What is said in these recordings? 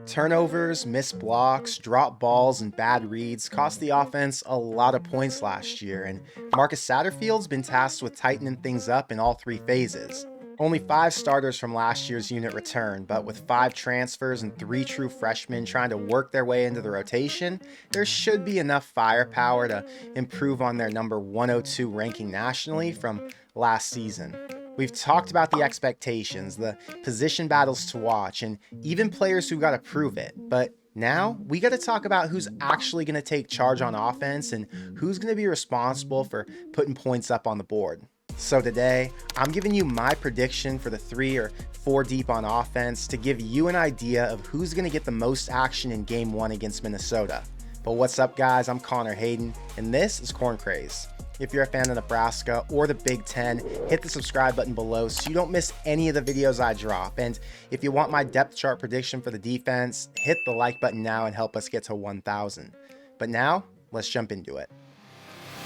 Turnovers, missed blocks, drop balls, and bad reads cost the offense a lot of points last year, and Marcus Satterfield's been tasked with tightening things up in all three phases. Only 5 starters from last year's unit returned, but with 5 transfers and 3 true freshmen trying to work their way into the rotation, there should be enough firepower to improve on their number 102 ranking nationally from last season. We've talked about the expectations, the position battles to watch, and even players who got to prove it. But now we got to talk about who's actually going to take charge on offense and who's going to be responsible for putting points up on the board. So today, I'm giving you my prediction for the 3 or 4 deep on offense to give you an idea of who's going to get the most action in Game 1 against Minnesota. But what's up, guys? I'm Connor Hayden, and this is Corn Craze. If you're a fan of Nebraska or the Big Ten, hit the subscribe button below so you don't miss any of the videos I drop. And if you want my depth chart prediction for the defense, hit the like button now and help us get to 1,000. But now, let's jump into it.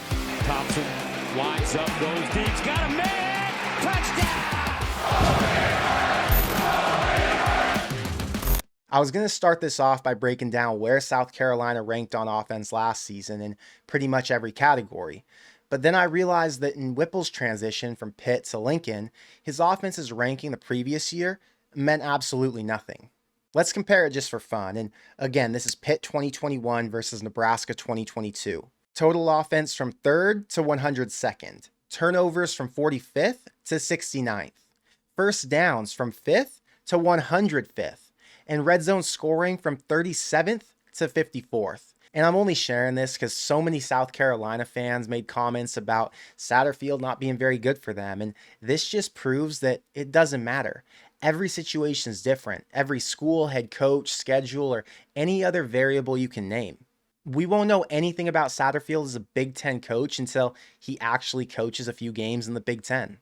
Thompson lines up, goes deep, got a man, touchdown! I was going to start this off by breaking down where South Carolina ranked on offense last season in pretty much every category. But then I realized that in Whipple's transition from Pitt to Lincoln, his offense's ranking the previous year meant absolutely nothing. Let's compare it just for fun. And again, this is Pitt 2021 versus Nebraska 2022. Total offense from 3rd to 102nd. Turnovers from 45th to 69th. First downs from 5th to 105th. And red zone scoring from 37th to 54th. And I'm only sharing this because so many South Carolina fans made comments about Satterfield not being very good for them. And this just proves that it doesn't matter. Every situation is different. Every school, head coach, schedule, or any other variable you can name. We won't know anything about Satterfield as a Big Ten coach until he actually coaches a few games in the Big Ten.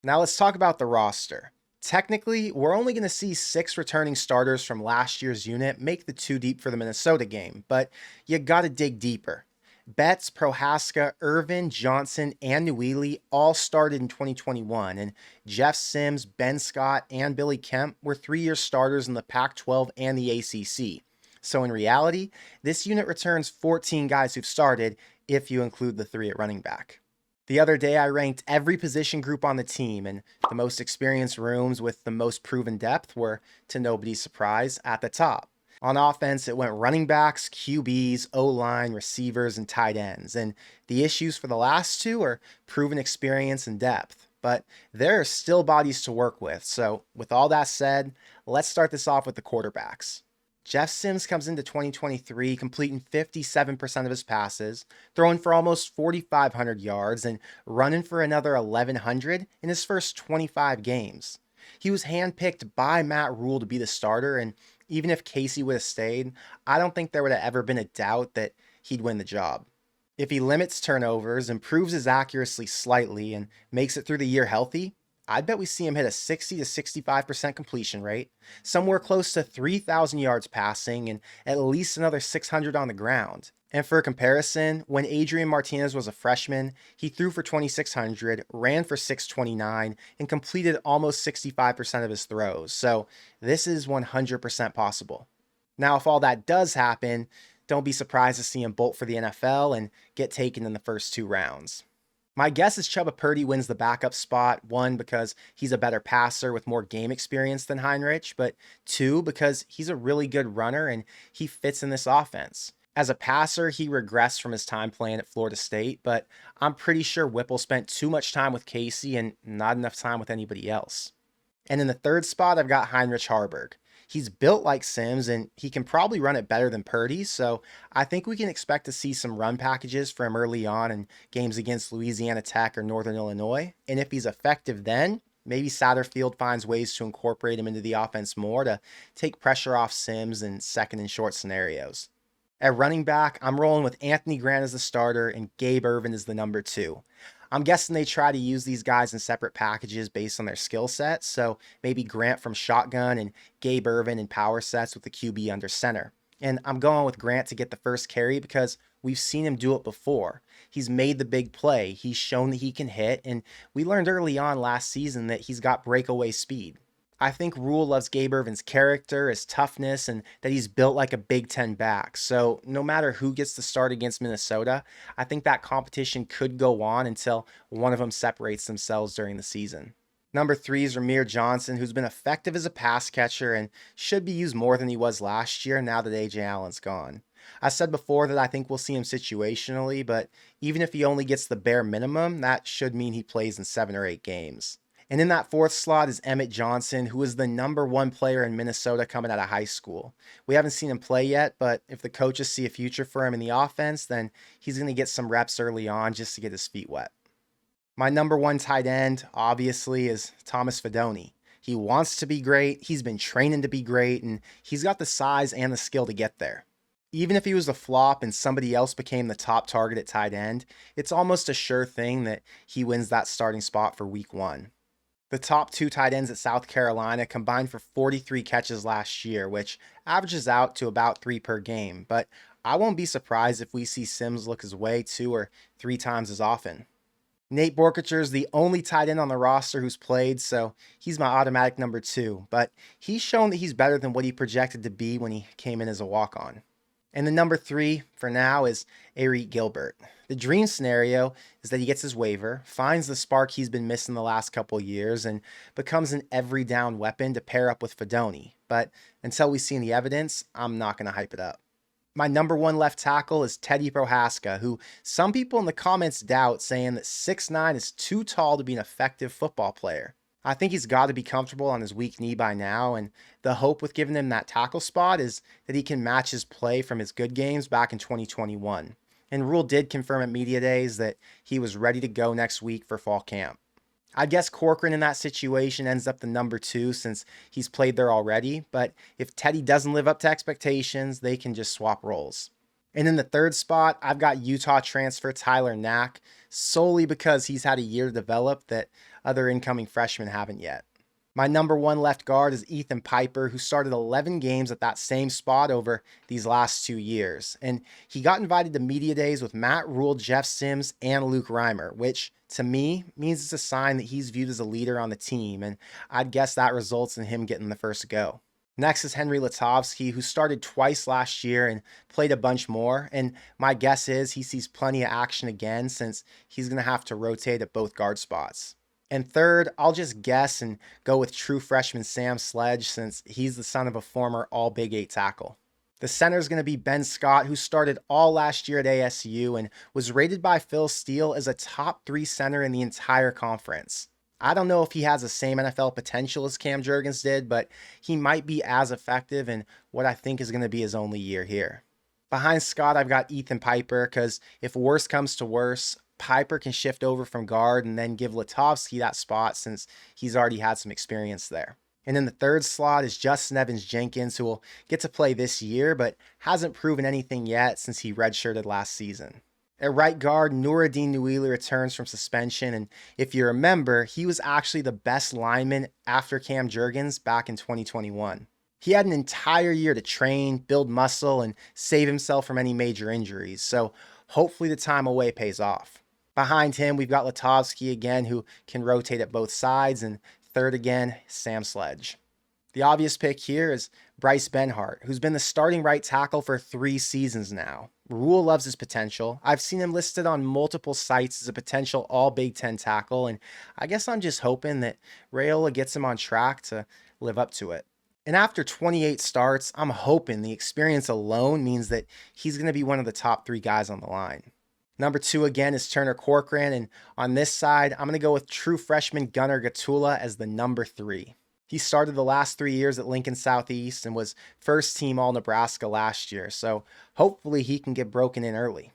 Now let's talk about the roster. Technically, we're only going to see 6 returning starters from last year's unit make the 2 deep for the Minnesota game, but you got to dig deeper. Betts, Prohaska, Irvin, Johnson, and Newely all started in 2021, and Jeff Sims, Ben Scott, and Billy Kemp were 3-year starters in the Pac-12 and the ACC. So in reality, this unit returns 14 guys who've started if you include the 3 at running back. The other day, I ranked every position group on the team, and the most experienced rooms with the most proven depth were, to nobody's surprise, at the top. On offense, it went running backs, QBs, O-line, receivers, and tight ends. And the issues for the last 2 are proven experience and depth. But there are still bodies to work with. So with all that said, let's start this off with the quarterbacks. Jeff Sims comes into 2023 completing 57% of his passes, throwing for almost 4,500 yards, and running for another 1,100 in his first 25 games. He was handpicked by Matt Rule to be the starter, and even if Casey would have stayed, I don't think there would have ever been a doubt that he'd win the job. If he limits turnovers, improves his accuracy slightly, and makes it through the year healthy, I'd bet we see him hit a 60 to 65% completion rate, somewhere close to 3,000 yards passing, and at least another 600 on the ground. And for comparison, when Adrian Martinez was a freshman, he threw for 2,600, ran for 629, and completed almost 65% of his throws. So this is 100% possible. Now, if all that does happen, don't be surprised to see him bolt for the NFL and get taken in the first 2 rounds. My guess is Chubba Purdy wins the backup spot, 1, because he's a better passer with more game experience than Heinrich, but 2, because he's a really good runner and he fits in this offense. As a passer, he regressed from his time playing at Florida State, but I'm pretty sure Whipple spent too much time with Casey and not enough time with anybody else. And in the 3rd spot, I've got Heinrich Haarberg. He's built like Sims, and he can probably run it better than Purdy, so I think we can expect to see some run packages for him early on in games against Louisiana Tech or Northern Illinois. And if he's effective then, maybe Satterfield finds ways to incorporate him into the offense more to take pressure off Sims in second and short scenarios. At running back, I'm rolling with Anthony Grant as the starter and Gabe Ervin as the number 2. I'm guessing they try to use these guys in separate packages based on their skill sets, so maybe Grant from shotgun and Gabe Ervin in power sets with the QB under center. And I'm going with Grant to get the first carry because we've seen him do it before. He's made the big play, he's shown that he can hit, and we learned early on last season that he's got breakaway speed. I think Rule loves Gabe Ervin's character, his toughness, and that he's built like a Big Ten back. So no matter who gets the start against Minnesota, I think that competition could go on until one of them separates themselves during the season. Number 3 is Ramir Johnson, who's been effective as a pass catcher and should be used more than he was last year now that A.J. Allen's gone. I said before that I think we'll see him situationally, but even if he only gets the bare minimum, that should mean he plays in 7 or 8 games. And in that 4th slot is Emmett Johnson, who is the number 1 player in Minnesota coming out of high school. We haven't seen him play yet, but if the coaches see a future for him in the offense, then he's going to get some reps early on just to get his feet wet. My number 1 tight end, obviously, is Thomas Fidone. He wants to be great, he's been training to be great, and he's got the size and the skill to get there. Even if he was a flop and somebody else became the top target at tight end, it's almost a sure thing that he wins that starting spot for week 1. The top 2 tight ends at South Carolina combined for 43 catches last year, which averages out to about 3 per game, but I won't be surprised if we see Sims look his way 2 or 3 times as often. Nate Borkacher is the only tight end on the roster who's played, so he's my automatic number 2, but he's shown that he's better than what he projected to be when he came in as a walk-on. And the number 3 for now is Eric Gilbert. The dream scenario is that he gets his waiver, finds the spark he's been missing the last couple years, and becomes an every down weapon to pair up with Fidone. But until we see the evidence, I'm not going to hype it up. My number 1 left tackle is Teddy Prohaska, who some people in the comments doubt, saying that 6'9" is too tall to be an effective football player. I think he's got to be comfortable on his weak knee by now, and the hope with giving him that tackle spot is that he can match his play from his good games back in 2021. And Rule did confirm at media days that he was ready to go next week for fall camp. I guess Corcoran in that situation ends up the number 2 since he's played there already, but if Teddy doesn't live up to expectations, they can just swap roles. And in the 3rd spot, I've got Utah transfer Tyler Knack, solely because he's had a year to develop that other incoming freshmen haven't yet. My number 1 left guard is Ethan Piper, who started 11 games at that same spot over these last 2 years. And he got invited to media days with Matt Rule, Jeff Sims, and Luke Reimer, which to me means it's a sign that he's viewed as a leader on the team, and I'd guess that results in him getting the first go. Next is Henry Latovsky, who started twice last year and played a bunch more, and my guess is he sees plenty of action again since he's going to have to rotate at both guard spots. And 3rd, I'll just guess and go with true freshman Sam Sledge since he's the son of a former all Big 8 tackle. The center is going to be Ben Scott, who started all last year at ASU and was rated by Phil Steele as a top 3 center in the entire conference. I don't know if he has the same NFL potential as Cam Jurgens did, but he might be as effective in what I think is going to be his only year here. Behind Scott, I've got Ethan Piper, because if worse comes to worse, Piper can shift over from guard and then give Latovsky that spot since he's already had some experience there. And in the 3rd slot is Justin Evans Jenkins, who will get to play this year, but hasn't proven anything yet since he redshirted last season. At right guard, Nuruddin Nuili returns from suspension, and if you remember, he was actually the best lineman after Cam Jurgens back in 2021. He had an entire year to train, build muscle, and save himself from any major injuries, so hopefully the time away pays off. Behind him, we've got Latovsky again, who can rotate at both sides, and 3rd again, Sam Sledge. The obvious pick here is Bryce Benhart, who's been the starting right tackle for 3 seasons now. Rule loves his potential. I've seen him listed on multiple sites as a potential all Big Ten tackle, and I guess I'm just hoping that Raiola gets him on track to live up to it. And after 28 starts, I'm hoping the experience alone means that he's going to be one of the top 3 guys on the line. Number 2 again is Turner Corcoran, and on this side, I'm going to go with true freshman Gunnar Gatula as the number 3. He started the last 3 years at Lincoln Southeast and was first team All Nebraska last year, so hopefully he can get broken in early.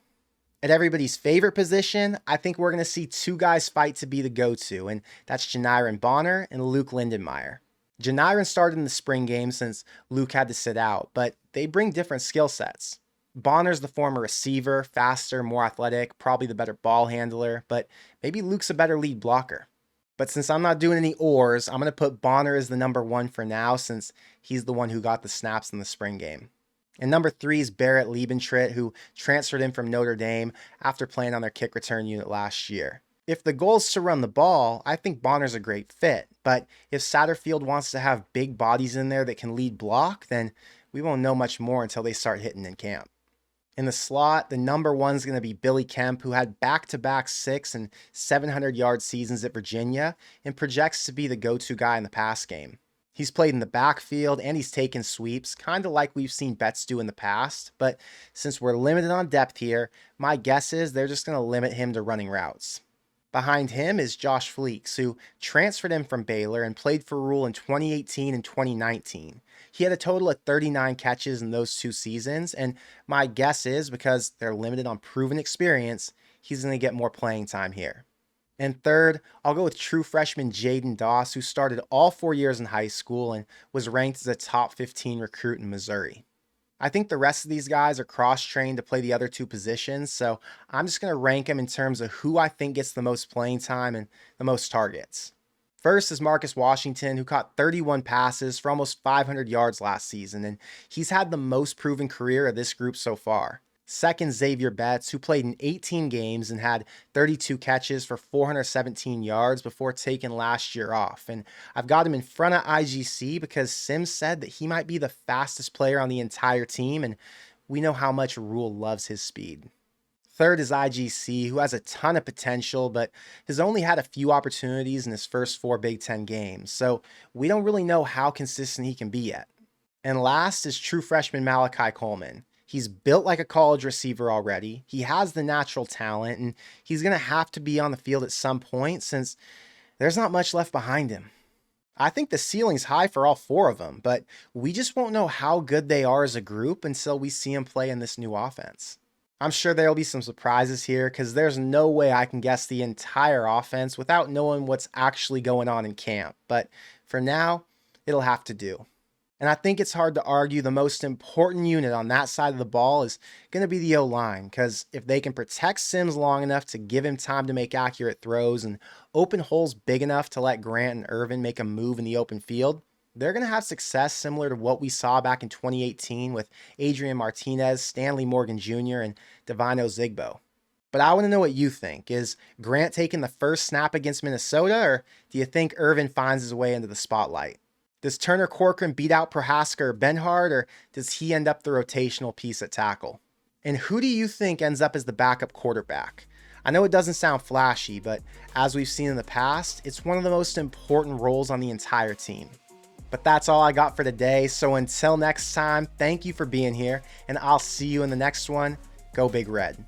At everybody's favorite position, I think we're going to see 2 guys fight to be the go-to, and that's Janiran Bonner and Luke Lindenmeyer. Janiran started in the spring game since Luke had to sit out, but they bring different skill sets. Bonner's the former receiver, faster, more athletic, probably the better ball handler, but maybe Luke's a better lead blocker. But since I'm not doing any ors, I'm going to put Bonner as the number 1 for now since he's the one who got the snaps in the spring game. And number 3 is Barrett Liebentritt, who transferred in from Notre Dame after playing on their kick return unit last year. If the goal is to run the ball, I think Bonner's a great fit. But if Satterfield wants to have big bodies in there that can lead block, then we won't know much more until they start hitting in camp. In the slot, the number one's going to be Billy Kemp, who had back-to-back 600 and 700-yard seasons at Virginia and projects to be the go-to guy in the pass game. He's played in the backfield and he's taken sweeps, kind of like we've seen Betts do in the past, but since we're limited on depth here, my guess is they're just going to limit him to running routes. Behind him is Josh Fleeks, who transferred in from Baylor and played for Rule in 2018 and 2019. He had a total of 39 catches in those 2 seasons, and my guess is because they're limited on proven experience, he's going to get more playing time here. And third, I'll go with true freshman Jaden Doss, who started all 4 years in high school and was ranked as a top 15 recruit in Missouri. I think the rest of these guys are cross-trained to play the other 2 positions, so I'm just going to rank them in terms of who I think gets the most playing time and the most targets. First is Marcus Washington, who caught 31 passes for almost 500 yards last season, and he's had the most proven career of this group so far. Second, Xavier Betts, who played in 18 games and had 32 catches for 417 yards before taking last year off. And I've got him in front of IGC because Sims said that he might be the fastest player on the entire team, and we know how much Rule loves his speed. Third is IGC, who has a ton of potential, but has only had a few opportunities in his first 4 Big Ten games, so we don't really know how consistent he can be yet. And last is true freshman Malachi Coleman. He's built like a college receiver already. He has the natural talent, and he's going to have to be on the field at some point since there's not much left behind him. I think the ceiling's high for all 4 of them, but we just won't know how good they are as a group until we see them play in this new offense. I'm sure there'll be some surprises here because there's no way I can guess the entire offense without knowing what's actually going on in camp, but for now, it'll have to do. And I think it's hard to argue the most important unit on that side of the ball is going to be the O-line, because if they can protect Sims long enough to give him time to make accurate throws and open holes big enough to let Grant and Irvin make a move in the open field, they're going to have success similar to what we saw back in 2018 with Adrian Martinez, Stanley Morgan Jr., and Divino Zigbo. But I want to know what you think. Is Grant taking the first snap against Minnesota, or do you think Irvin finds his way into the spotlight? Does Turner Corcoran beat out Prohaska or Benhart, or does he end up the rotational piece at tackle? And who do you think ends up as the backup quarterback? I know it doesn't sound flashy, but as we've seen in the past, it's one of the most important roles on the entire team. But that's all I got for today, so until next time, thank you for being here, and I'll see you in the next one. Go Big Red.